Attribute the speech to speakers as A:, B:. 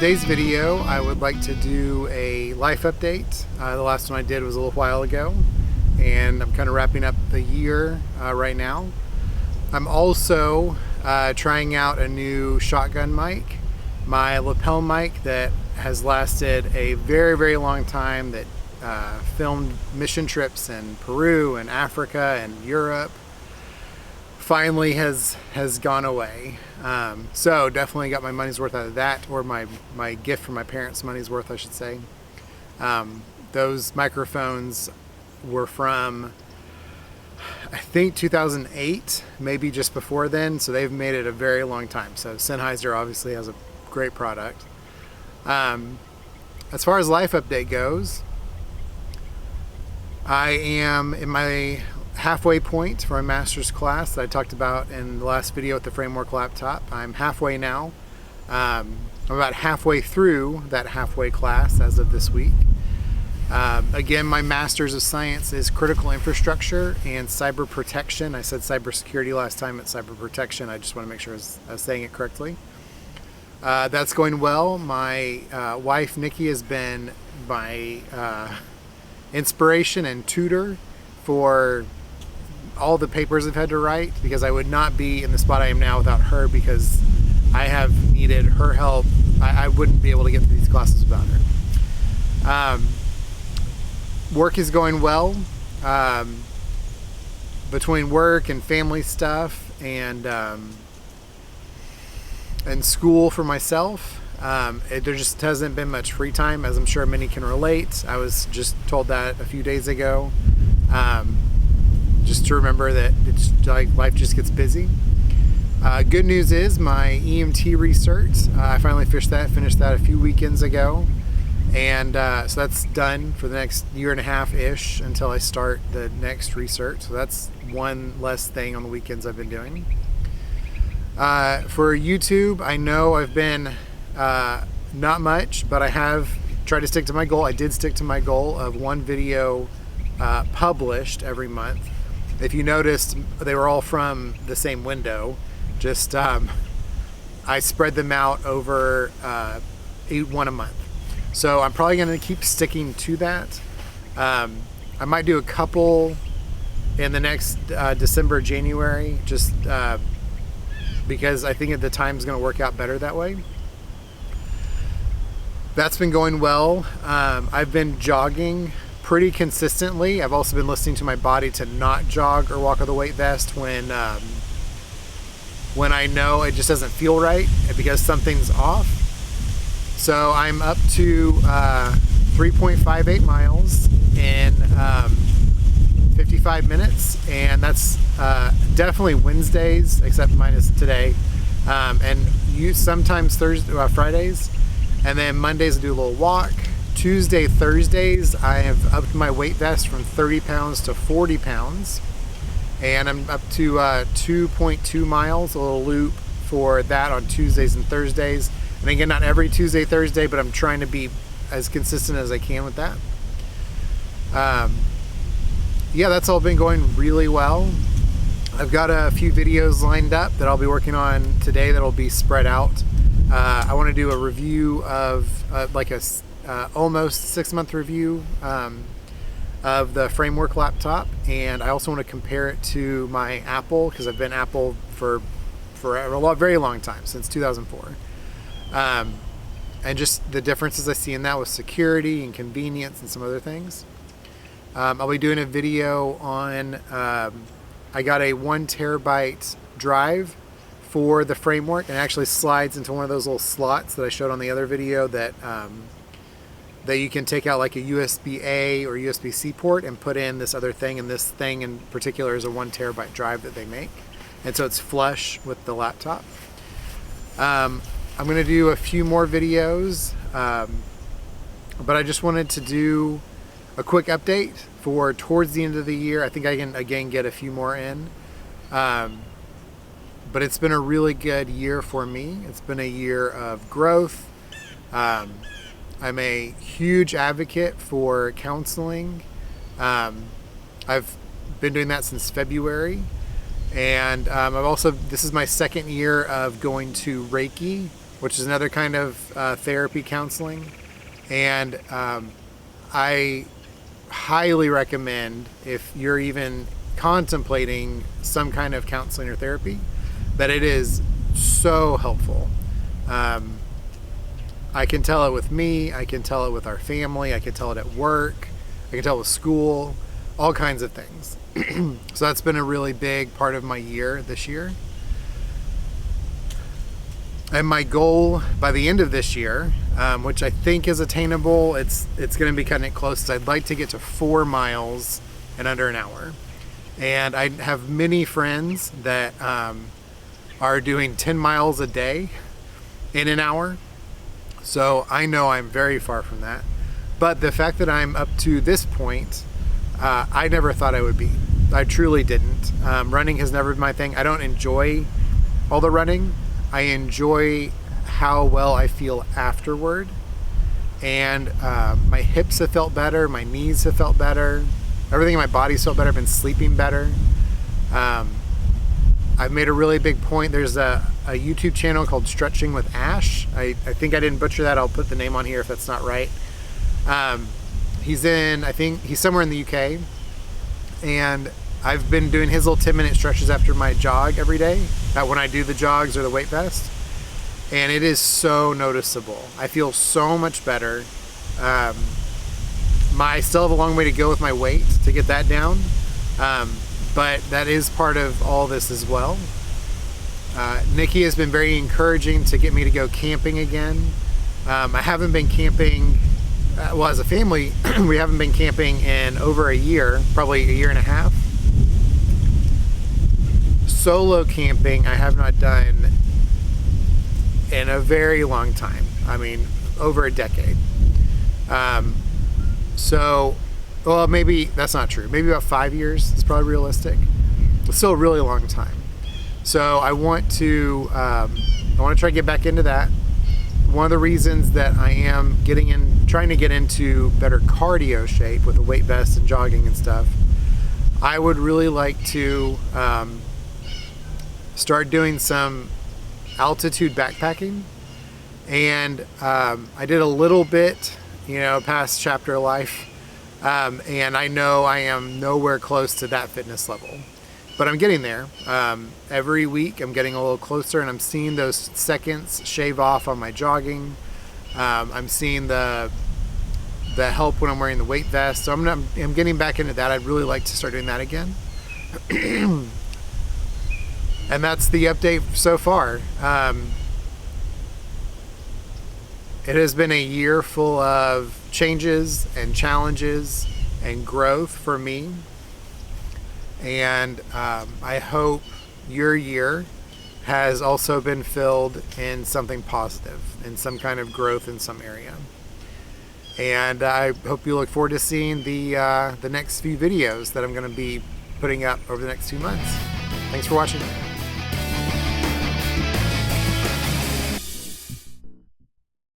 A: today's video, I would like to do a life update. The last one I did was a little while ago, and I'm kind of wrapping up the year right now. I'm also trying out a new shotgun mic, my lapel mic that has lasted a very, very long time, that filmed mission trips in Peru and Africa and Europe. Finally has gone away. So definitely got my money's worth out of that, or my gift from my parents' money's worth, I should say. Those microphones were from, I think, 2008, maybe just before then, so they've made it a very long time. So Sennheiser obviously has a great product. As far as life update goes, I am in my halfway point for my master's class that I talked about in the last video with the Framework laptop. I'm halfway now. I'm about halfway through that halfway class as of this week. Again, my Master's of Science is Critical Infrastructure and Cyber Protection. I said Cybersecurity last time, it's Cyber Protection. I just want to make sure I was saying it correctly. That's going well. My wife, Nikki, has been my inspiration and tutor for all the papers I've had to write, because I would not be in the spot I am now without her, because I have needed her help. I wouldn't be able to get through these classes without her. Work is going well. Between work and family stuff and school for myself, there just hasn't been much free time, as I'm sure many can relate. I was just told that a few days ago. Just to remember that it's like life just gets busy. Good news is my EMT research, I finally finished that a few weekends ago, and so that's done for the next year and a half-ish until I start the next research. So that's one less thing on the weekends I've been doing. For YouTube, I know I've been not much, but I have tried to stick to my goal. I did stick to my goal of one video published every month. If you noticed, they were all from the same window. Just I spread them out over one a month. So I'm probably going to keep sticking to that. I might do a couple in the next December, January, just because I think the time's going to work out better that way. That's been going well. I've been jogging pretty consistently. I've also been listening to my body to not jog or walk with a weight vest when I know it just doesn't feel right, because something's off. So I'm up to 3.58 miles in 55 minutes, and that's definitely Wednesdays, except minus today, and sometimes Fridays, and then Mondays I do a little walk. Tuesday, Thursdays, I have upped my weight vest from 30 pounds to 40 pounds. And I'm up to 2.2 miles, a little loop for that on Tuesdays and Thursdays. And again, not every Tuesday, Thursday, but I'm trying to be as consistent as I can with that. Yeah, that's all been going really well. I've got a few videos lined up that I'll be working on today that'll be spread out. I want to do a review of like a almost 6-month review of the Framework laptop, and I also want to compare it to my Apple, because I've been Apple for a very long time, since 2004, and just the differences I see in that with security and convenience and some other things. I'll be doing a video on I got a 1 terabyte drive for the Framework, and it actually slides into one of those little slots that I showed on the other video that that you can take out, like a USB-A or USB-C port, and put in this other thing, and this thing in particular is a 1 terabyte drive that they make, and so it's flush with the laptop. I'm going to do a few more videos, but I just wanted to do a quick update for towards the end of the year. I think I can again get a few more in, but it's been a really good year for me. It's been a year of growth. I'm a huge advocate for counseling. I've been doing that since February, and this is my second year of going to Reiki which is another kind of therapy counseling. And I highly recommend, if you're even contemplating some kind of counseling or therapy, that it is so helpful. I can tell it with me, I can tell it with our family, I can tell it at work, I can tell it with school, all kinds of things. So that's been a really big part of my year this year. And my goal by the end of this year, which I think is attainable, it's going to be cutting it close. I'd like to get to 4 miles in under an hour. And I have many friends that are doing 10 miles a day in an hour. So I know I'm very far from that. But the fact that I'm up to this point, I never thought I would be. I truly didn't. Running has never been my thing. I don't enjoy all the running. I enjoy how well I feel afterward. And my hips have felt better. My knees have felt better. Everything in my body's felt better. I've been sleeping better. I've made a really big point. There's a YouTube channel called Stretching with Ash. I think I didn't butcher that. I'll put the name on here if that's not right. I think he's somewhere in the UK. And I've been doing his little 10-minute stretches after my jog every day, when I do the jogs or the weight vest. And it is so noticeable. I feel so much better. I still have a long way to go with my weight to get that down. But that is part of all this as well. Nikki has been very encouraging to get me to go camping again. I haven't been camping, as a family, we haven't been camping in over a year, probably a year and a half. Solo camping I have not done in a very long time. I mean, over a decade. Well, maybe that's not true. Maybe about 5 years is probably realistic. It's still a really long time. So I want to try to get back into that. One of the reasons that I am trying to get into better cardio shape with a weight vest and jogging and stuff, I would really like to start doing some altitude backpacking. And I did a little bit, past chapter of life. And I know I am nowhere close to that fitness level, but I'm getting there. Every week I'm getting a little closer, and I'm seeing those seconds shave off on my jogging. I'm seeing the help when I'm wearing the weight vest. So I'm getting back into that. I'd really like to start doing that again. And that's the update so far. It has been a year full of changes and challenges and growth for me. And I hope your year has also been filled in something positive, in some kind of growth in some area. And I hope you look forward to seeing the next few videos that I'm going to be putting up over the next 2 months. Thanks for watching.